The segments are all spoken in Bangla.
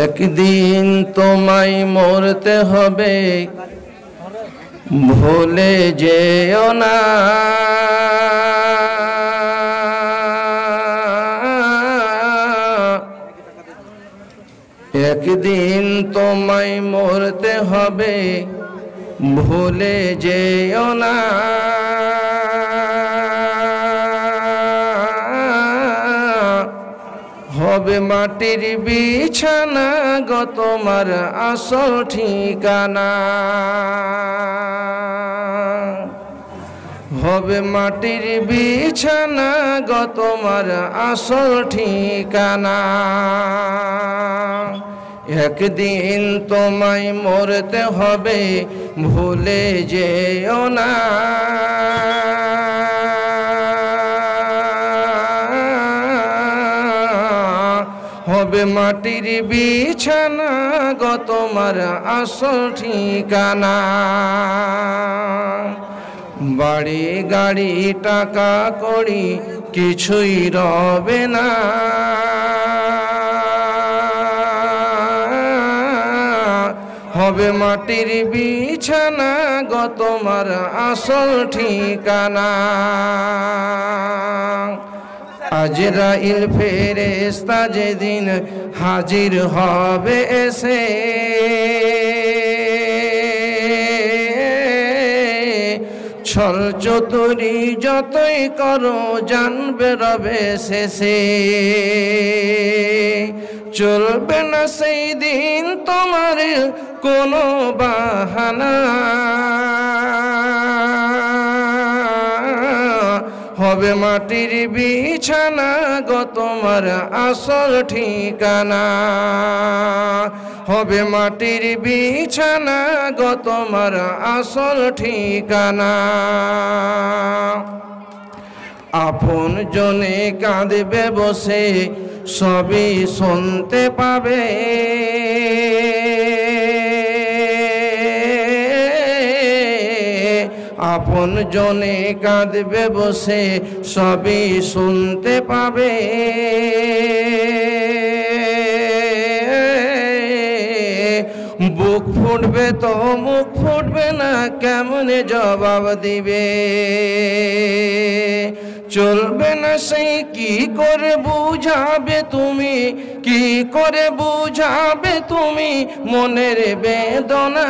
একদিন তোমায় মরতে হবে, ভুলে যেও না। একদিন তোমায় মরতে হবে, ভুলে যেও না। হবে মাটির বিছানা গো তোমার আসল ঠিকানা। হবে মাটির বিছানা গো তোমার আসল ঠিকানা। একদিন তোমায় মরতে হবে, ভুলে যেও না। হবে মাটির বিছানা গো তোমার আসল ঠিকানা। বাড়ি গাড়ি টাকা কড়ি কিছুই রবে না। হবে মাটির বিছানা গো তোমার আসল ঠিকানা। আজরাইল ফেরেশতা যেদিন হাজির হবে এসে, ছল চতুরি যতই করো জানবে রবে শেষে। চলবে না সেই দিন তোমার কোনো বাহানা। হবে মাটির বিছানা গো তোমার আসল ঠিকানা। হবে মাটির বিছানা গো তোমার আসল ঠিকানা। আপন জনে কাঁদবে বসে সবই শুনতে পাবে। আপন জনে কাঁদবে বসে সবই শুনতে পাবে। বুক ফুটবে তো মুখ ফুটবে না, কেমনে জবাব দিবে। চলবে না সেই কি করে বুঝাবে তুমি, কি করে বুঝাবে তুমি মনের বেদনা।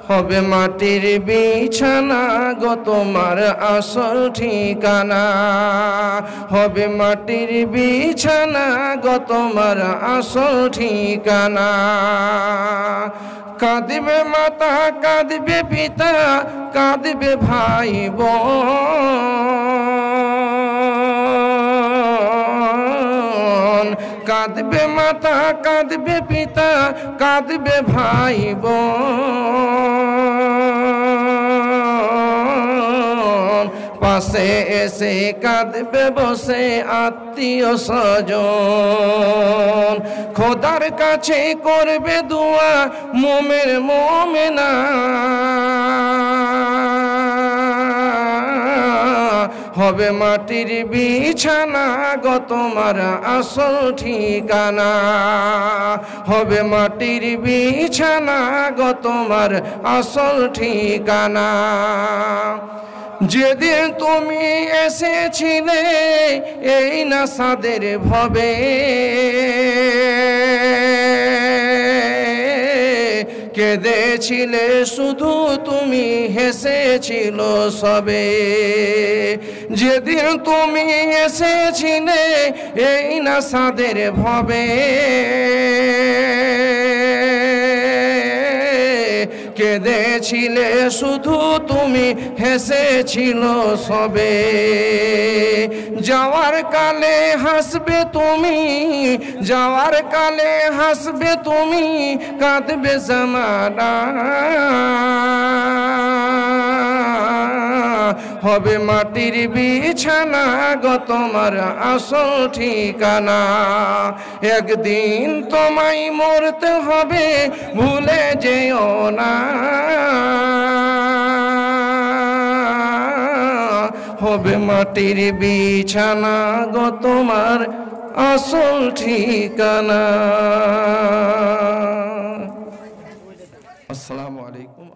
হবে মাটির বিছানা গো তোমার আসল ঠিকানা। হবে মাটির বিছানা গো তোমার আসল ঠিকানা। কাঁদবে মাতা কাঁদবে পিতা কাঁদবে ভাই বোন। কাঁদবে মাতা কাঁদবে পিতা কাঁদবে ভাই বোন। পাশে এসে কাঁদবে বসে আত্মীয় স্বজন। খোদার কাছে করবে দোয়া মোমের মোমেনা। হবে মাটির বিছানা গো তোমার আসল ঠিকানা। হবে মাটির বিছানা গো তোমার আসল ঠিকানা। যেদিন তুমি এসেছিলে এই নাসাদের ভবে, কেঁদেছিলে শুধু তুমি হেসেছিল সবে। যেদিন তুমি এসেছিলে এই নাসাদের ভবে, কেঁদেছিলে শুধু তুমি হেসেছিল সবে। যাওয়ার কালে হাসবে তুমি, যাওয়ার কালে হাসবে তুমি কাঁদবে জামানা। হবে মাটির বিছানা গো তোমার আসল ঠিকানা। একদিন তোমায় মরতে হবে, ভুলে যেও না। হবে মাটির বিছানা গো তোমার আসল ঠিকানা। আসসালামু আলাইকুম।